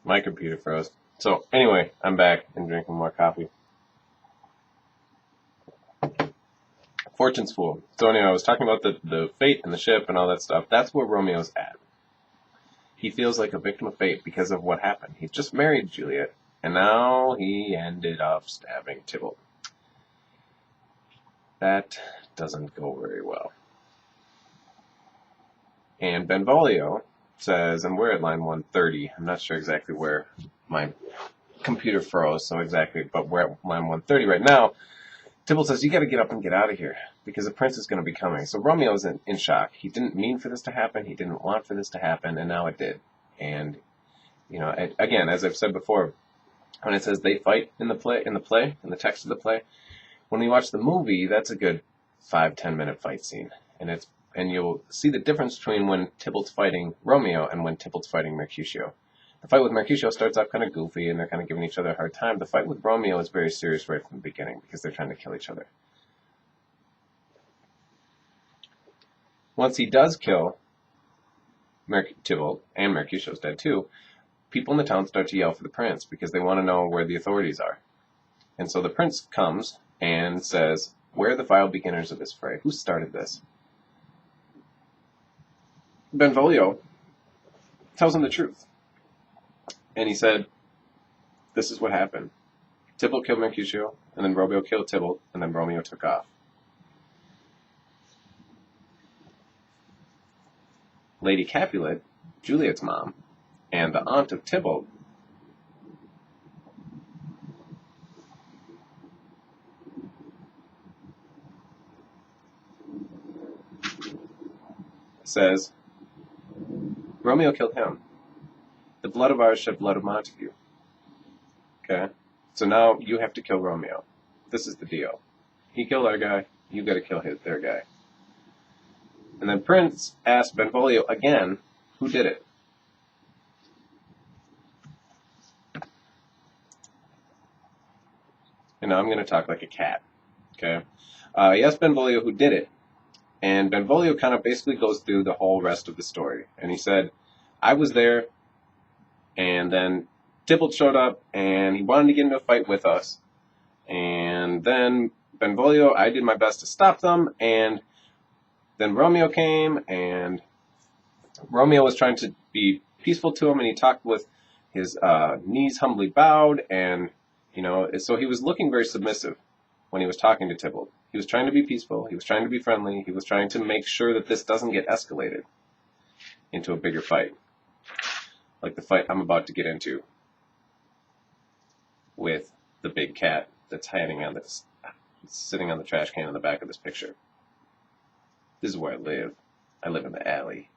My computer froze. So anyway, I'm back and drinking more coffee. Fortune's Fool. So anyway, I was talking about the fate and the ship and all that stuff. That's where Romeo's at. He feels like a victim of fate because of what happened. He's just married Juliet, and now he ended up stabbing Tybalt. That doesn't go very well. And Benvolio says, and we're at line 130. I'm not sure exactly where my computer froze, but we're at line 130 right now. Tybalt says, you got to get up and get out of here because the prince is going to be coming. So Romeo's in shock. He didn't mean for this to happen. He didn't want for this to happen, and now it did. And, again, as I've said before, when it says they fight in the text of the play, when you watch the movie, that's a good 5-10 minute fight scene. And you'll see the difference between when Tybalt's fighting Romeo and when Tybalt's fighting Mercutio. The fight with Mercutio starts off kind of goofy, and they're kind of giving each other a hard time. The fight with Romeo is very serious right from the beginning, because they're trying to kill each other. Once he does kill Tybalt, and Mercutio's dead too, people in the town start to yell for the prince, because they want to know where the authorities are. And so the prince comes and says, where are the vile beginners of this fray? Who started this? Benvolio tells him the truth. And he said, this is what happened. Tybalt killed Mercutio, and then Romeo killed Tybalt, and then Romeo took off. Lady Capulet, Juliet's mom, and the aunt of Tybalt, says, Romeo killed him. The blood of ours shed blood of Montague. Okay? So now you have to kill Romeo. This is the deal. He killed our guy, you gotta kill their guy. And then Prince asked Benvolio again, who did it? And now I'm gonna talk like a cat. Okay? He asked Benvolio who did it. And Benvolio kind of basically goes through the whole rest of the story. And he said, I was there, and then Tybalt showed up, and he wanted to get into a fight with us. And then Benvolio, I did my best to stop them, and then Romeo came, and Romeo was trying to be peaceful to him, and he talked with his knees humbly bowed, and, so he was looking very submissive when he was talking to Tybalt. He was trying to be peaceful, he was trying to be friendly, he was trying to make sure that this doesn't get escalated into a bigger fight. Like the fight I'm about to get into with the big cat that's sitting on the trash can in the back of this picture. This is where I live. I live in the alley.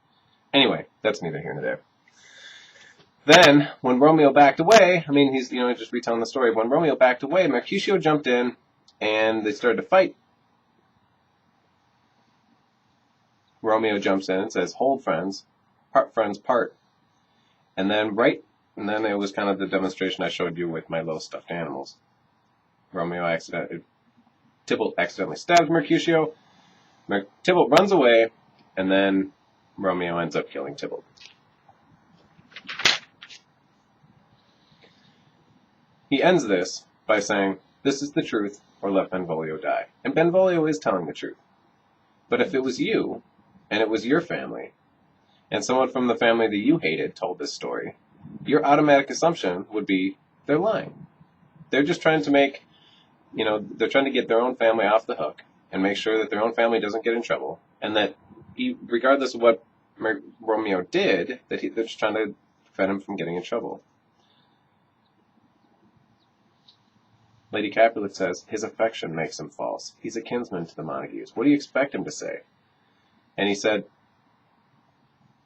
Anyway, that's neither here nor there. Then, when Romeo backed away, he's, just retelling the story. When Romeo backed away, Mercutio jumped in, and they started to fight. Romeo jumps in and says, hold friends, part. And then it was kind of the demonstration I showed you with my little stuffed animals. Tybalt accidentally stabs Mercutio. Tybalt runs away, and then Romeo ends up killing Tybalt. He ends this by saying, this is the truth, or let Benvolio die. And Benvolio is telling the truth. But if it was you, and it was your family, and someone from the family that you hated told this story, your automatic assumption would be they're lying. They're just trying to they're trying to get their own family off the hook and make sure that their own family doesn't get in trouble, and that regardless of what Romeo did, they're just trying to prevent him from getting in trouble. Lady Capulet says, his affection makes him false. He's a kinsman to the Montagues. What do you expect him to say? And he said,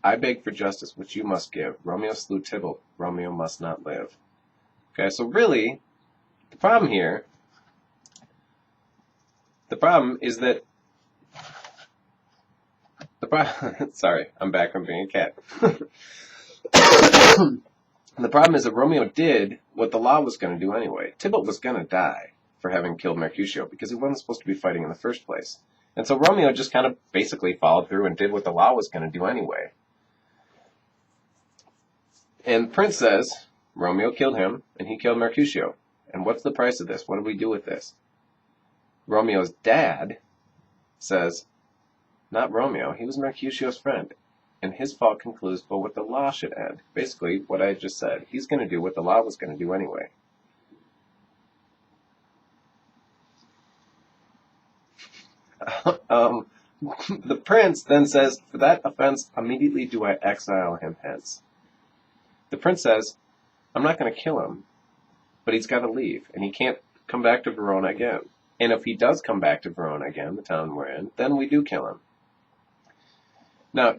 I beg for justice, which you must give. Romeo slew Tybalt. Romeo must not live. Okay, so really, the problem is that sorry, I'm back from being a cat. The problem is that Romeo did what the law was going to do anyway. Tybalt was going to die for having killed Mercutio because he wasn't supposed to be fighting in the first place. And so Romeo just kind of basically followed through and did what the law was going to do anyway. And Prince says, Romeo killed him, and he killed Mercutio. And what's the price of this? What do we do with this? Romeo's dad says, not Romeo, he was Mercutio's friend. And his fault concludes, but what the law should end. Basically, what I just said. He's going to do what the law was going to do anyway. The prince then says, for that offense, immediately do I exile him hence. The prince says, I'm not going to kill him, but he's got to leave, and he can't come back to Verona again. And if he does come back to Verona again, the town we're in, then we do kill him. Now,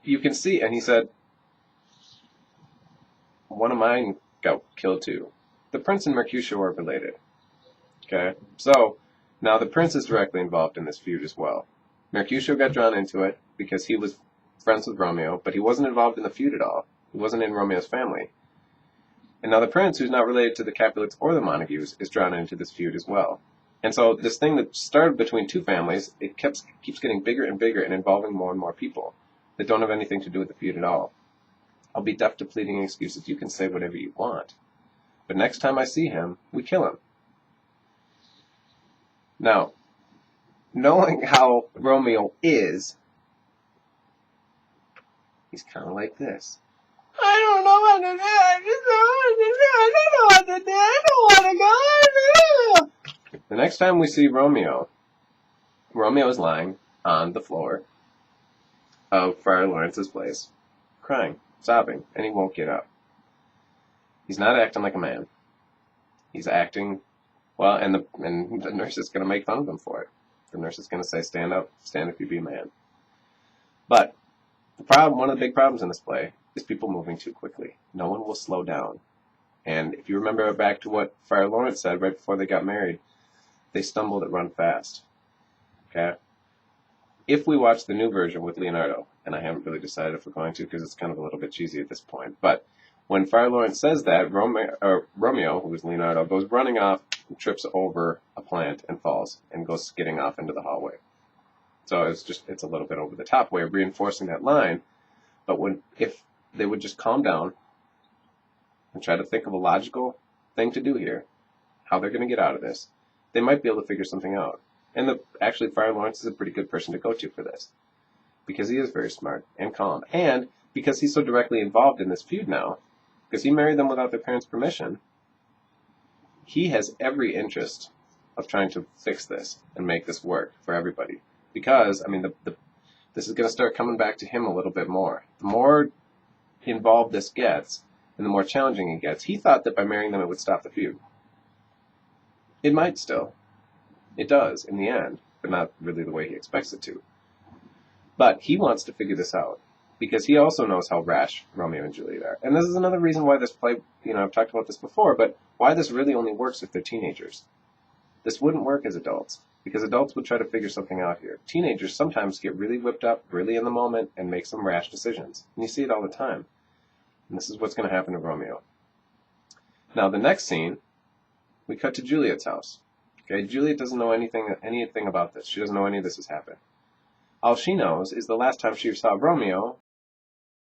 you can see, and he said, one of mine got killed too. The prince and Mercutio are related. Okay? So, now the prince is directly involved in this feud as well. Mercutio got drawn into it because he was friends with Romeo, but he wasn't involved in the feud at all. He wasn't in Romeo's family. And now the prince, who's not related to the Capulets or the Montagues, is drawn into this feud as well. And so this thing that started between two families, it keeps getting bigger and bigger and involving more and more people that don't have anything to do with the feud at all. I'll be deaf to pleading excuses. You can say whatever you want. But next time I see him, we kill him. Now, knowing how Romeo is, he's kind of like this. I don't know what to do. I don't know what to do. I don't want to go. The next time we see Romeo, Romeo is lying on the floor of Friar Lawrence's place, crying, sobbing, and he won't get up. He's not acting like a man. He's acting, well, and the nurse is going to make fun of him for it. The nurse is going to say, stand up if you be a man. But one of the big problems in this play is people moving too quickly. No one will slow down. And if you remember back to what Friar Lawrence said right before they got married, they stumbled at run fast. Okay? If we watch the new version with Leonardo, and I haven't really decided if we're going to because it's kind of a little bit cheesy at this point, but when Friar Lawrence says that, Romeo, who is Leonardo, goes running off, trips over a plant and falls, and goes skidding off into the hallway. So it's a little bit over the top way of reinforcing that line. But if they would just calm down and try to think of a logical thing to do here, how they're going to get out of this, they might be able to figure something out. And actually, Friar Lawrence is a pretty good person to go to for this, because he is very smart and calm, and because he's so directly involved in this feud now, because he married them without their parents' permission, he has every interest of trying to fix this and make this work for everybody. Because, I mean, this is going to start coming back to him a little bit more. The more involved this gets, and the more challenging it gets, he thought that by marrying them it would stop the feud. It might still. It does, in the end, but not really the way he expects it to. But he wants to figure this out, because he also knows how rash Romeo and Juliet are. And this is another reason why this play, I've talked about this before, but why this really only works if they're teenagers. This wouldn't work as adults, because adults would try to figure something out here. Teenagers sometimes get really whipped up, really in the moment, and make some rash decisions. And you see it all the time. And this is what's going to happen to Romeo. Now, the next scene, we cut to Juliet's house. Okay, Juliet doesn't know anything about this. She doesn't know any of this has happened. All she knows is the last time she saw Romeo,